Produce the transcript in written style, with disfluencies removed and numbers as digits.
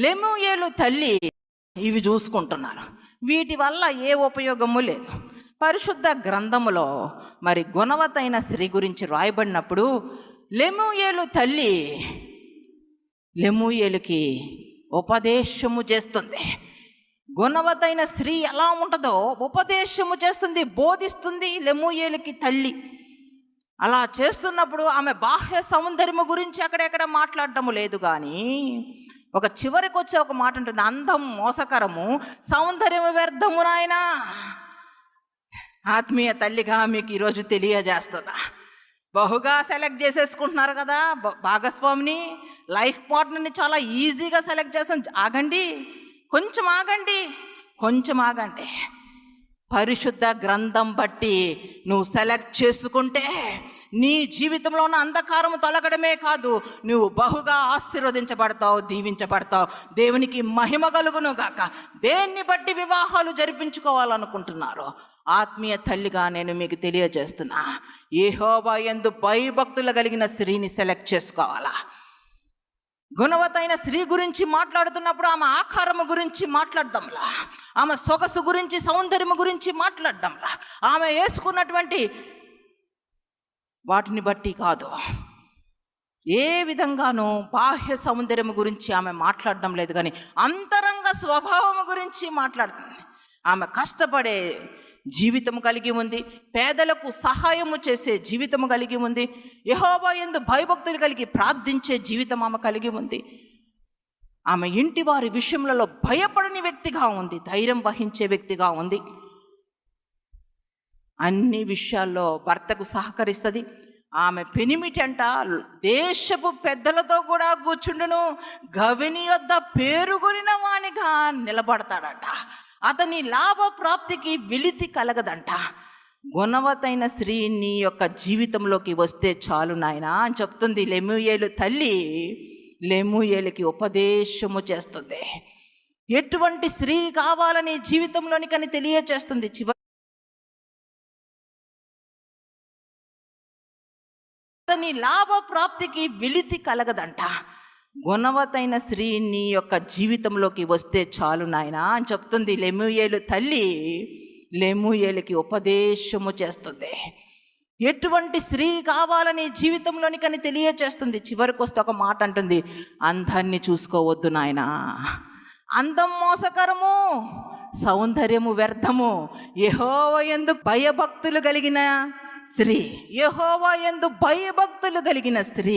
లెమూయేలు తల్లి ఇవి చూసుకుంటున్నారు. వీటి వల్ల ఏ ఉపయోగము లేదు. పరిశుద్ధ గ్రంథములో మరి గుణవతైన స్త్రీ గురించి రాయబడినప్పుడు లెమూయేలు తల్లి లెమూయేలుకి ఉపదేశము చేస్తుంది. గుణవతైన స్త్రీ ఎలా ఉంటుందో ఉపదేశము చేస్తుంది, బోధిస్తుంది లెమూయేలుకి తల్లి. అలా చేస్తున్నప్పుడు ఆమె బాహ్య సౌందర్యము గురించి అక్కడెక్కడ మాట్లాడటము లేదు, కానీ ఒక చివరికి వచ్చే ఒక మాట ఉంటుంది, అందం మోసకరము, సౌందర్యము వ్యర్థము. నాయనా, ఆత్మీయ తల్లిగా మీకు ఈరోజు తెలియజేస్తున్నా, బహుగా సెలెక్ట్ చేసేసుకుంటున్నారు కదా భాగస్వామిని, లైఫ్ పార్ట్నర్ని చాలా ఈజీగా సెలెక్ట్ చేస్తాం. ఆగండి, కొంచెం ఆగండి, కొంచెం ఆగండి. పరిశుద్ధ గ్రంథం బట్టి నువ్వు సెలెక్ట్ చేసుకుంటే నీ జీవితంలో ఉన్న అంధకారము తొలగడమే కాదు, నువ్వు బహుగా ఆశీర్వదించబడతావు, దీవించబడతావు. దేవునికి మహిమ కలుగును గాక. దేన్ని బట్టి వివాహాలు జరిపించుకోవాలనుకుంటున్నారో ఆత్మీయ తల్లిగా నేను మీకు తెలియజేస్తున్నా, యెహోవా యందు భయభక్తులు కలిగిన స్త్రీని సెలెక్ట్ చేసుకోవాలా. గుణవతైన స్త్రీ గురించి మాట్లాడుతున్నప్పుడు ఆమె ఆకారము గురించి మాట్లాడడంలా, ఆమె సొగసు గురించి సౌందర్యము గురించి మాట్లాడడంలా, ఆమె వేసుకున్నటువంటి వాటిని బట్టి కాదు, ఏ విధంగానూ బాహ్య సౌందర్యము గురించి ఆమె మాట్లాడడం లేదు, కానీ అంతరంగ స్వభావము గురించి మాట్లాడుతుంది. ఆమె కష్టపడే జీవితం కలిగి ఉంది, పేదలకు సహాయము చేసే జీవితము కలిగి ఉంది, యెహోవా యందు భయభక్తులు కలిగి ప్రార్థించే జీవితం ఆమె కలిగి ఉంది. ఆమె ఇంటి వారి విషయములలో భయపడని వ్యక్తిగా ఉంది, ధైర్యం వహించే వ్యక్తిగా ఉంది. అన్ని విషయాల్లో భర్తకు సహకరిస్తుంది. ఆమె పెనిమిటంట దేశపు పెద్దలతో కూడా కూర్చుండును, గవిని యొద్ద పేరుగొనిన వానిగా నిలబడతాడట. అతని లాభప్రాప్తికి వెలితి కలగదంట. గుణవతైన స్త్రీ నీ యొక్క జీవితంలోకి వస్తే చాలు నాయనా అని చెప్తుంది లెమూయేలు తల్లి. లెమూయేలుకి ఉపదేశము చేస్తుంది. ఎటువంటి స్త్రీ కావాలని జీవితంలోనికని తెలియచేస్తుంది. అతని లాభప్రాప్తికి వెలితి కలగదంట. గుణవతైన స్త్రీ నీ యొక్క జీవితంలోకి వస్తే చాలు నాయనా అని చెప్తుంది లెమూయేలు తల్లి. లెమూయేలుకి ఉపదేశము చేస్తుంది. ఎటువంటి స్త్రీ కావాలని జీవితంలోనికని తెలియచేస్తుంది. చివరికి వస్తే ఒక మాట అంటుంది, అందాన్ని చూసుకోవద్దు నాయనా, అందం మోసకరము, సౌందర్యము వ్యర్థము. యెహోవా యందు భయభక్తులు కలిగిన స్త్రీ, యెహోవా యందు భయభక్తులు కలిగిన స్త్రీ